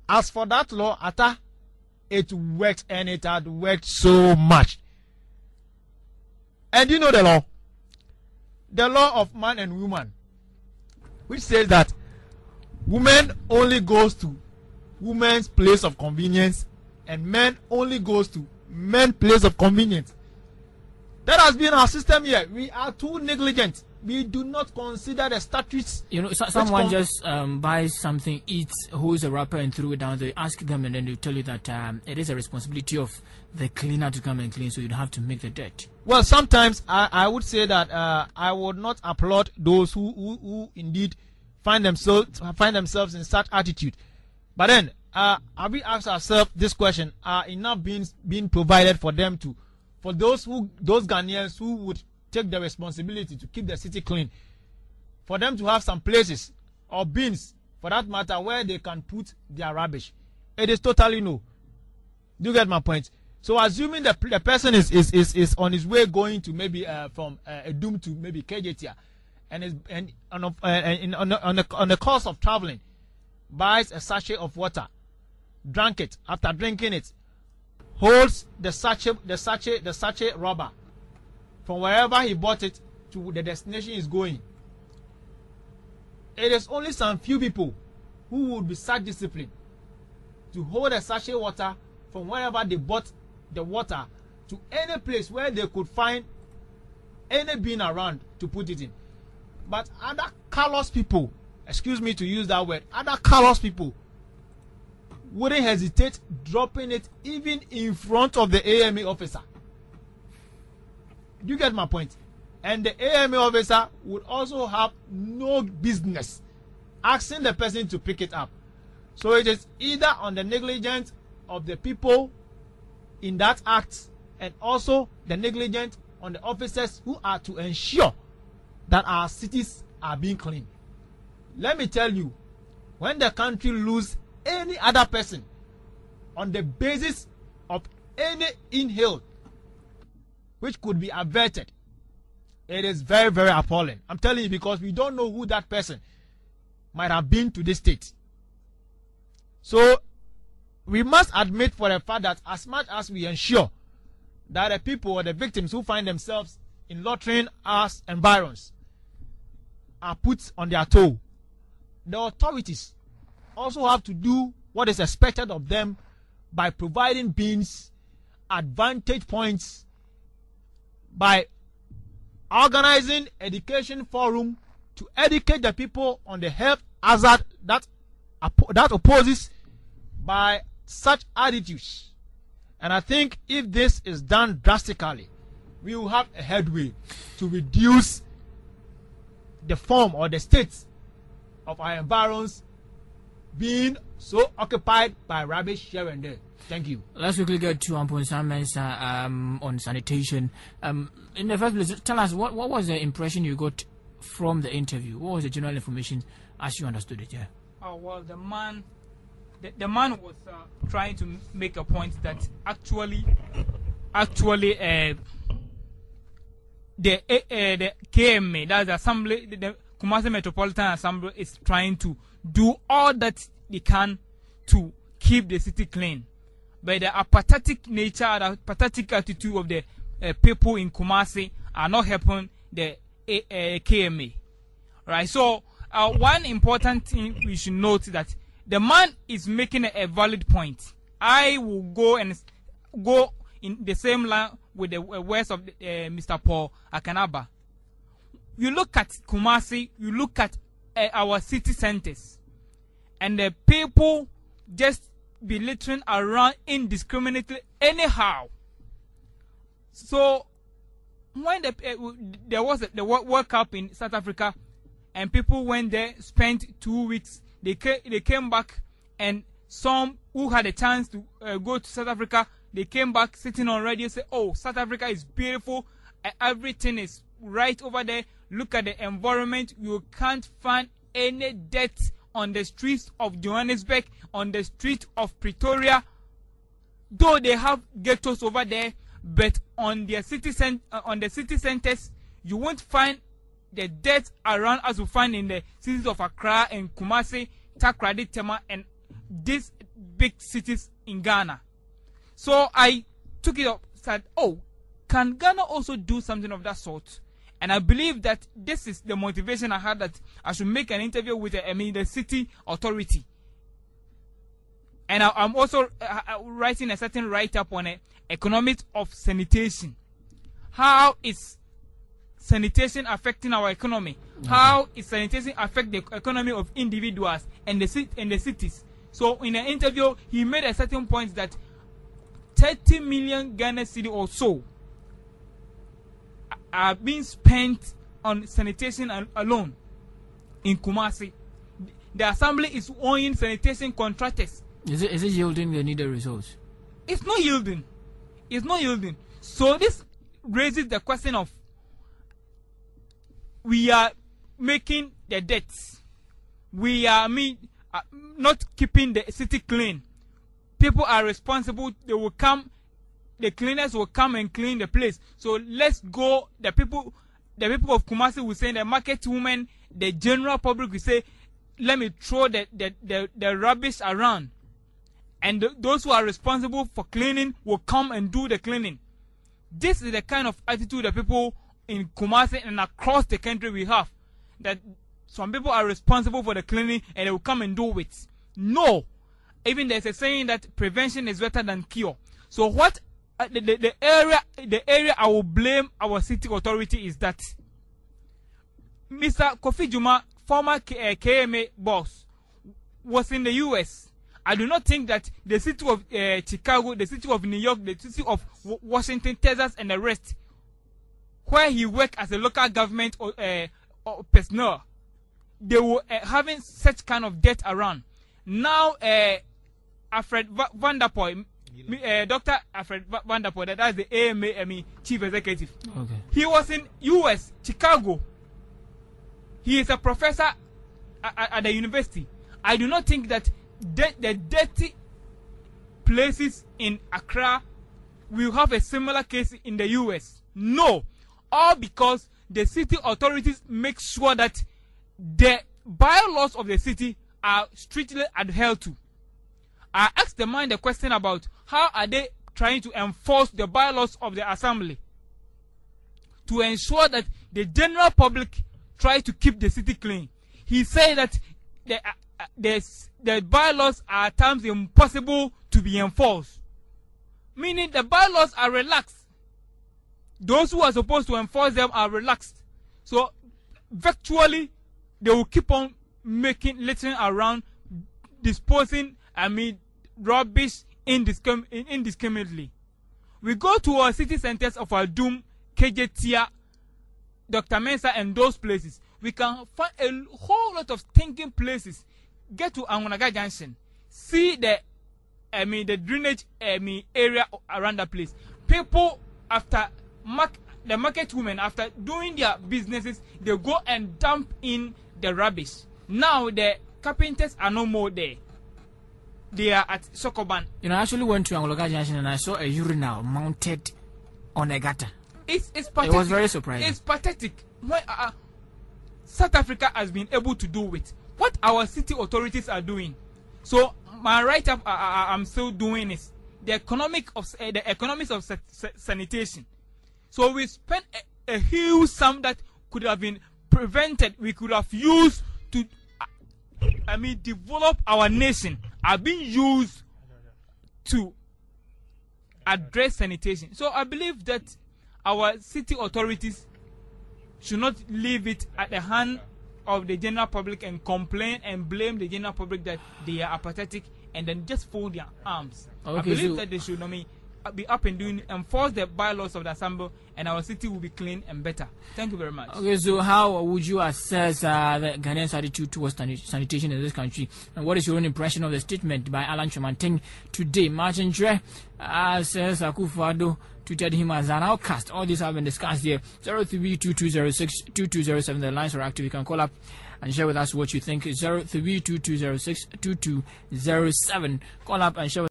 As for that law, it worked, and it had worked so much. And you know the law? The law of man and woman, which says that woman only goes to woman's place of convenience, and man only goes to men's place of convenience. That has been our system here. We are too negligent. We do not consider the statutes. You know, someone just buys something, eats, holds a wrapper and threw it down. They ask them, and then they tell you that it is a responsibility of the cleaner to come and clean, so you'd have to make the dirt. Well, sometimes I would say that I would not applaud those who indeed find themselves in such attitude. But then, have we asked ourselves this question: are enough being provided for them for those Ghanaians who would take the responsibility to keep the city clean, for them to have some places or bins, for that matter, where they can put their rubbish? It is totally no. Do you get my point? So assuming the person is on his way going to maybe from Edum to maybe KJT, and on the course of traveling, buys a sachet of water, drank it. After drinking it, holds the sachet rubber from wherever he bought it to the destination he's going. It is only some few people who would be such disciplined to hold a sachet water from wherever they bought the water to any place where they could find any bin around to put it in. But other callous people, excuse me to use that word, other callous people wouldn't hesitate dropping it even in front of the AMA officer. Do you get my point? And the AMA officer would also have no business asking the person to pick it up. So it is either on the negligence of the people in that act, and also the negligence on the officers who are to ensure that our cities are being clean. Let me tell you, when the country loses any other person on the basis of any inhale which could be averted, it is very, very appalling. I'm telling you, because we don't know who that person might have been to this state. So we must admit for the fact that as much as we ensure that the people or the victims who find themselves in latrine as environs are put on their toe, the authorities also have to do what is expected of them by providing bins, advantage points, by organizing education forum to educate the people on the health hazard that opposes by such attitudes. And I think if this is done drastically, we will have a headway to reduce the form or the state of our environs being so occupied by rubbish here and there. Thank you. Let's quickly get to Amponsah Mensah on sanitation. In the first place, tell us what was the impression you got from the interview? What was the general information as you understood it? Yeah. Oh well, the man was trying to make a point that actually the KMA, that's the Assembly, the Kumasi Metropolitan Assembly, is trying to do all that they can to keep the city clean. But the apathetic nature, the apathetic attitude of the people in Kumasi are not helping the KMA. Right? So, one important thing we should note is that the man is making a valid point. I will go in the same line with the words of Mr. Paul Akanaba. You look at Kumasi, you look at our city centers, and the people just be littering around indiscriminately anyhow. So when there was the World Cup in South Africa, and people went there, spent 2 weeks, they came back, and some who had a chance to go to South Africa, they came back sitting on radio, say, "Oh, South Africa is beautiful, everything is right over there. Look at the environment. You can't find any dirt on the streets of Johannesburg, on the street of Pretoria, though they have ghettos over there, but on the city centers, you won't find the dirt around as you find in the cities of Accra and Kumasi, Takoradi, Tema, and big cities in Ghana. So I took it up, said, oh, can Ghana also do something of that sort? And I believe that this is the motivation I had, that I should make an interview with the city authority. And I'm also writing a certain write-up on economics of sanitation. How is sanitation affecting our economy? Okay. How is sanitation affect the economy of individuals and the cities? So in an interview, he made a certain point that 30 million Ghana cedi or so are being spent on sanitation alone in Kumasi. The assembly is owning sanitation contractors. Is it yielding the needed results? It's not yielding. It's not yielding. So this raises the question of, we are making the debts. We are not keeping the city clean. People are responsible. They will come. The cleaners will come and clean the place. So let's go. The people of Kumasi will say, the market women, the general public will say, let me throw the rubbish around. And those who are responsible for cleaning will come and do the cleaning. This is the kind of attitude that people in Kumasi and across the country we have. That some people are responsible for the cleaning and they will come and do it. No. Even there's a saying that prevention is better than cure. So what the area I will blame our city authority is that Mr. Kofi Juma, former KMA boss, was in the US. I do not think that the city of Chicago, the city of New York, the city of Washington, Texas, and the rest, where he worked as a local government or personnel, they were having such kind of debt around. Now, Alfred Vanderpoel, Dr. Alfred Vanderpoel, that's the AMA chief executive. Okay. He was in US, Chicago. He is a professor at the university. I do not think that the dirty places in Accra will have a similar case in the US. No. All because the city authorities make sure that the bylaws of the city are strictly adhered to. I asked the man the question about how are they trying to enforce the bylaws of the assembly to ensure that the general public try to keep the city clean. He said that the bylaws are at times impossible to be enforced, meaning the bylaws are relaxed. Those who are supposed to enforce them are relaxed. So virtually they will keep on littering around, disposing rubbish indiscriminately. We go to our city centers of Adum, Kejetia, Dr. Mensah, and those places. We can find a whole lot of stinking places. Get to Angunaga Junction, see the drainage area around the place. People, after the market women, after doing their businesses, they go and dump in the rubbish. Now the carpenters are no more there. They are at Sokoban. You know, I actually went to Angunaga Junction and I saw a urinal mounted on a gutter. It's pathetic. It was very surprising. It's pathetic. South Africa has been able to do it. What our city authorities are doing. So my write-up I'm still doing is the economics of sanitation. So we spent a huge sum that could have been prevented. We could have used to develop our nation, are being used to address sanitation. So I believe that our city authorities should not leave it at the hand of the general public and complain and blame the general public that they are apathetic and then just fold their arms. Okay, I believe that they should be up and doing, enforce the bylaws of the assembly, and our city will be clean and better. Thank you very much. Okay, so how would you assess the Ghanaians' attitude towards sanitation in this country? And what is your own impression of the statement by John-alan-Kyeremanteng today? Martin-Kyere says Akuffo-Addo tweeted him as an outcast. All these have been discussed here. 0322062207. The lines are active. You can call up and share with us what you think. 0322062207. Call up and share with